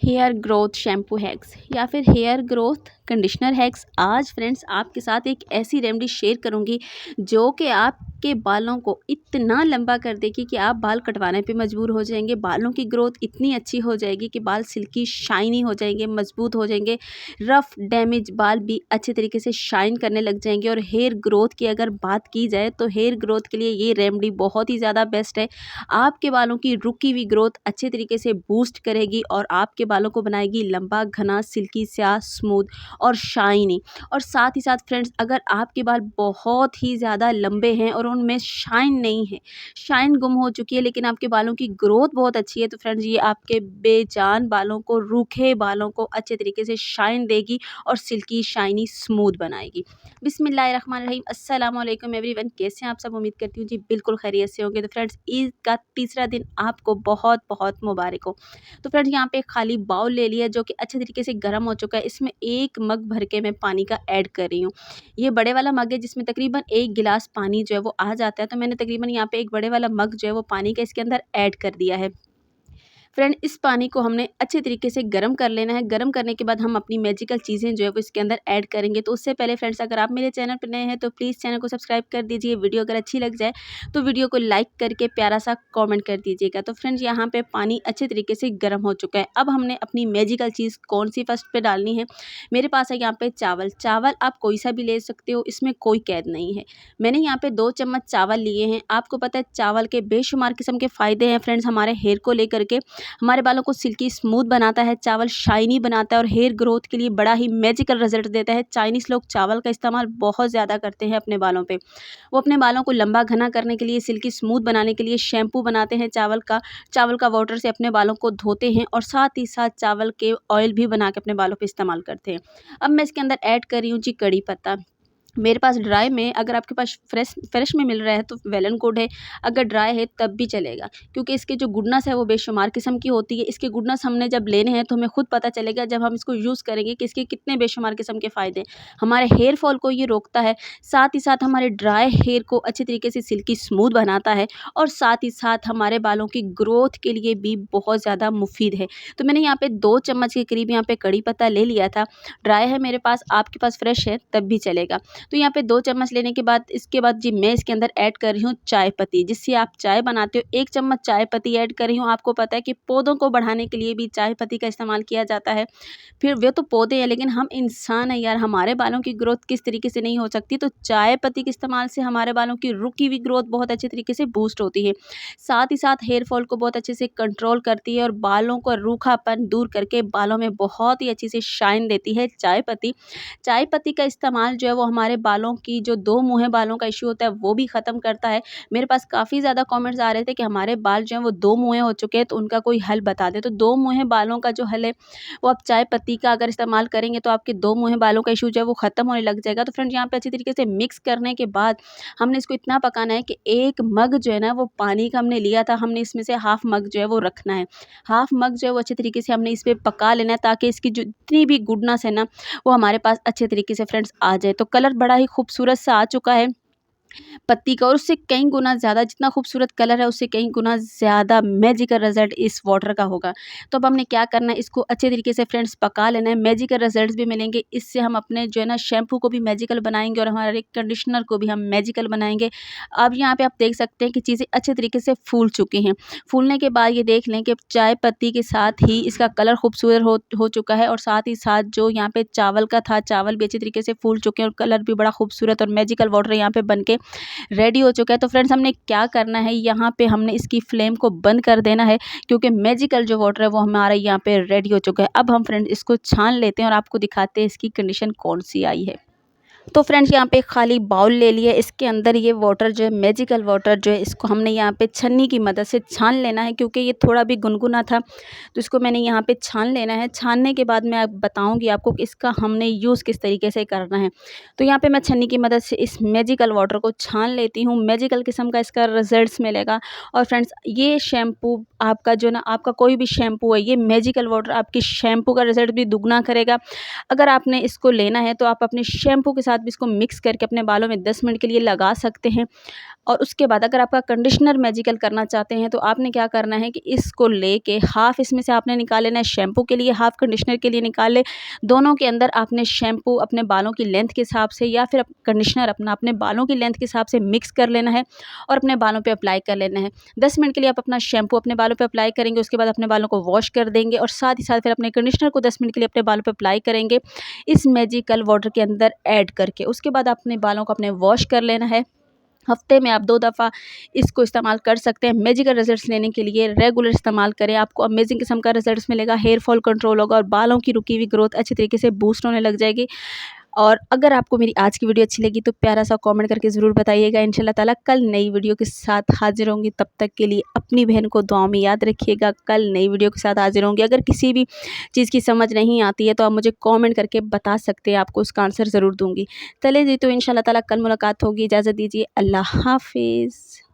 Hair growth shampoo hacks या फिर hair growth conditioner hacks. आज फ्रेंड्स आपके साथ एक ऐसी रेमेडी शेयर करूंगी जो कि आपके बालों को इतना लंबा कर देगी कि आप बाल कटवाने पे मजबूर हो जाएंगे। बालों की ग्रोथ इतनी अच्छी हो जाएगी कि बाल सिल्की शाइनी हो जाएंगे, मजबूत हो जाएंगे। रफ डैमेज बाल भी अच्छे तरीके से शाइन करने लग जाएंगे। और हेयर ग्रोथ की अगर बात की जाए तो हेयर ग्रोथ के लिए ये रेमेडी बहुत ही ज़्यादा बेस्ट है। आपके बालों की रुकी हुई ग्रोथ अच्छे तरीके से बूस्ट करेगी और आपके बालों को बनाएगी लंबा, घना, सिल्की, स्याह, स्मूथ और शाइनी। और साथ ही साथ फ्रेंड्स, अगर आपके बाल बहुत ही ज़्यादा लंबे हैं और उनमें शाइन नहीं है, शाइन गुम हो चुकी है, लेकिन आपके बालों की ग्रोथ बहुत अच्छी है, तो फ्रेंड्स ये आपके बेजान बालों को, रूखे बालों को अच्छे तरीके से शाइन देगी और सिल्की, शाइनी, स्मूथ बनाएगी। बिस्मिल्लाहिर्रहमानिर्रहीम। अस्सलाम वालेकुम एवरीवन, कैसे हैं आप सब? उम्मीद करती हूँ जी बिल्कुल खैरियत से होंगे। तो फ्रेंड्स, ईद का तीसरा दिन आपको बहुत बहुत मुबारक हो। तो फ्रेंड्स, यहाँ पे खाली बाउल ले लिया जो कि अच्छे तरीके से गर्म हो चुका है। इसमें 1 मग भर के मैं पानी का ऐड कर रही हूँ। ये बड़े वाला मग है जिसमें तकरीबन 1 गिलास पानी जो है वो आ जाता है। तो मैंने तकरीबन यहाँ पे एक बड़े वाला मग जो है वो पानी का इसके अंदर ऐड कर दिया है। फ्रेंड, इस पानी को हमने अच्छे तरीके से गर्म कर लेना है। गर्म करने के बाद हम अपनी मैजिकल चीज़ें जो है वो इसके अंदर ऐड करेंगे। तो उससे पहले फ्रेंड्स, अगर आप मेरे चैनल पर नए हैं तो प्लीज़ चैनल को सब्सक्राइब कर दीजिए। वीडियो अगर अच्छी लग जाए तो वीडियो को लाइक करके प्यारा सा कमेंट कर दीजिएगा। तो फ्रेंड्स, यहाँ पे पानी अच्छे तरीके से गर्म हो चुका है। अब हमने अपनी मैजिकल चीज़ कौन सी फर्स्ट पे डालनी है। मेरे पास है यहाँ पे चावल। चावल आप कोई सा भी ले सकते हो, इसमें कोई कैद नहीं है। मैंने यहाँ पे 2 चम्मच चावल लिए हैं। आपको पता है चावल के बेशुमार किस्म के फ़ायदे हैं फ्रेंड्स हमारे हेयर को लेकर के। हमारे बालों को सिल्की स्मूथ बनाता है, चावल शाइनी बनाता है और हेयर ग्रोथ के लिए बड़ा ही मैजिकल रिजल्ट देता है। चाइनीज़ लोग चावल का इस्तेमाल बहुत ज़्यादा करते हैं अपने बालों पे। वो अपने बालों को लंबा घना करने के लिए, सिल्की स्मूथ बनाने के लिए शैम्पू बनाते हैं चावल का वाटर से अपने बालों को धोते हैं और साथ ही साथ चावल के ऑयल भी बना के अपने बालों पे इस्तेमाल करते हैं। अब मैं इसके अंदर ऐड कर रही हूँ जी कड़ी पत्ता। मेरे पास ड्राई में, अगर आपके पास फ्रेश में मिल रहा है तो वेल एंड गुड है, अगर ड्राई है तब भी चलेगा, क्योंकि इसके जो गुडनेस है वो बेशुमार किस्म की होती है। इसके गुडनेस हमने जब लेने हैं तो हमें खुद पता चलेगा जब हम इसको यूज़ करेंगे कि इसके कितने बेशुमार किस्म के फ़ायदे हैं। हमारे हेयर फॉल को ये रोकता है, साथ ही साथ हमारे ड्राई हेयर को अच्छे तरीके से सिल्की स्मूथ बनाता है और साथ ही साथ हमारे बालों की ग्रोथ के लिए भी बहुत ज़्यादा मुफीद है। तो मैंने यहाँ पे 2 चम्मच के करीब यहाँ पे कड़ी पत्ता ले लिया था। ड्राई है मेरे पास, आपके पास फ्रेश है तब भी चलेगा। तो यहाँ पे 2 चम्मच लेने के बाद इसके बाद जी मैं इसके अंदर ऐड कर रही हूँ चाय पत्ती, जिससे आप चाय बनाते हो। 1 चम्मच चाय पत्ती ऐड कर रही हूँ। आपको पता है कि पौधों को बढ़ाने के लिए भी चाय पत्ती का इस्तेमाल किया जाता है। फिर वे तो पौधे हैं, लेकिन हम इंसान हैं यार, हमारे बालों की ग्रोथ किस तरीके से नहीं हो सकती। तो चाय पत्ती के इस्तेमाल से हमारे बालों की रुकी हुई ग्रोथ बहुत अच्छे तरीके से बूस्ट होती है। साथ ही साथ हेयर फॉल को बहुत अच्छे से कंट्रोल करती है और बालों का रूखापन दूर करके बालों में बहुत ही अच्छी से शाइन देती है चाय पत्ती। चाय पत्ती का इस्तेमाल जो है वो हमारे बालों की जो 2 मुँहे बालों का इश्यू होता है वो भी ख़त्म करता है। मेरे पास काफ़ी ज़्यादा कमेंट्स आ रहे थे कि हमारे बाल जो हैं वो 2 मुँहे हो चुके हैं, तो उनका कोई हल बता दें। तो 2 मुँहे बालों का जो हल है वो आप चाय पत्ती का अगर इस्तेमाल करेंगे तो आपके 2 मुँहे बालों का इश्यू जो है वो ख़त्म होने लग जाएगा। तो फ्रेंड्स, यहाँ पे अच्छी तरीके से मिक्स करने के बाद हमने इसको इतना पकाना है कि 1 मग जो है ना वो पानी का हमने लिया था, हमने इसमें से हाफ़ मग जो है वो रखना है। हाफ़ मग जो है वो अच्छे तरीके से हमने इस पे पका लेना है, ताकि इसकी जो जितनी भी गुडनेस है ना वो हमारे पास अच्छे तरीके से फ्रेंड्स आ जाए। तो कलर बड़ा ही खूबसूरत सा आ चुका है पत्ती का, और उससे कई गुना ज़्यादा, जितना खूबसूरत कलर है उससे कई गुना ज़्यादा मैजिकल रिजल्ट इस वाटर का होगा। तो अब हमने क्या करना है, इसको अच्छे तरीके से फ्रेंड्स पका लेना है। मैजिकल रिजल्ट्स भी मिलेंगे इससे। हम अपने जो है ना शैम्पू को भी मैजिकल बनाएंगे और हमारे कंडीशनर को भी हम मैजिकल बनाएंगे। अब यहाँ पे आप देख सकते हैं कि चीज़ें अच्छे तरीके से फूल चुकी हैं। फूलने के बाद ये देख लें कि चाय पत्ती के साथ ही इसका कलर खूबसूरत हो चुका है और साथ ही साथ जो यहाँ पे चावल का था, चावल भी अच्छे तरीके से फूल चुके हैं और कलर भी बड़ा खूबसूरत और मैजिकल वाटर यहाँ पे बन के रेडी हो चुका है। तो फ्रेंड्स, हमने क्या करना है, यहाँ पे हमने इसकी फ्लेम को बंद कर देना है, क्योंकि मैजिकल जो वाटर है वो हमारा यहाँ पे रेडी हो चुका है। अब हम फ्रेंड्स इसको छान लेते हैं और आपको दिखाते हैं इसकी कंडीशन कौन सी आई है। तो फ्रेंड्स, यहाँ पे खाली बाउल ले लिया, इसके अंदर ये वाटर जो है, मैजिकल वाटर जो है, इसको हमने यहाँ पे छन्नी की मदद से छान लेना है, क्योंकि ये थोड़ा भी गुनगुना था तो इसको मैंने यहाँ पे छान लेना है। छानने के बाद मैं बताऊँगी आपको कि इसका हमने यूज़ किस तरीके से करना है। तो यहाँ पे मैं छन्नी की मदद से इस मैजिकल वाटर को छान लेती हूँ। मैजिकल किस्म का इसका रिजल्ट्स मिलेगा। और फ्रेंड्स, ये शैम्पू आपका जो ना, आपका कोई भी शैम्पू है, ये मैजिकल वाटर आपकी शैम्पू का रिजल्ट भी दुगना करेगा। अगर आपने इसको लेना है तो आप अपने शैम्पू के साथ भी इसको मिक्स करके अपने बालों में 10 मिनट के लिए लगा सकते हैं। और उसके बाद अगर आपका कंडीशनर मैजिकल करना चाहते हैं तो आपने क्या करना है कि इसको लेके हाफ़ इसमें से आपने निकाल लेना है शैम्पू के लिए, हाफ़ कंडीशनर के लिए निकाल ले। दोनों के अंदर आपने शैम्पू अपने बालों की लेंथ के हिसाब से या फिर कंडीशनर अपना अपने बालों की लेंथ के हिसाब से मिक्स कर लेना है और अपने बालों पे अप्लाई कर लेना है। 10 मिनट के लिए आप अपना शैम्पू अपने बालों पे अप्लाई करेंगे, उसके बाद अपने बालों को वॉश कर देंगे और साथ ही साथ फिर अपने कंडीशनर को 10 मिनट के लिए अपने बालों पे अप्लाई करेंगे इस मैजिकल वाटर के अंदर ऐड करके। उसके बाद अपने बालों को अपने वॉश कर लेना है। हफ्ते में आप 2 दफ़ा इसको इस्तेमाल कर सकते हैं। मैजिकल रिजल्ट्स लेने के लिए रेगुलर इस्तेमाल करें, आपको अमेजिंग किस्म का रिजल्ट्स मिलेगा। हेयर फॉल कंट्रोल होगा और बालों की रुकी हुई ग्रोथ अच्छी तरीके से बूस्ट होने लग जाएगी। और अगर आपको मेरी आज की वीडियो अच्छी लगी तो प्यारा सा कमेंट करके ज़रूर बताइएगा। इंशाल्लाह ताला कल नई वीडियो के साथ हाजिर होंगी। तब तक के लिए अपनी बहन को दुआ में याद रखिएगा। कल नई वीडियो के साथ हाजिर होंगी। अगर किसी भी चीज़ की समझ नहीं आती है तो आप मुझे कमेंट करके बता सकते हैं, आपको उसका आंसर ज़रूर दूँगी। चलिए जी, तो इंशाल्लाह ताला कल मुलाकात होगी। इजाज़त दीजिए। अल्लाह हाफ़िज़।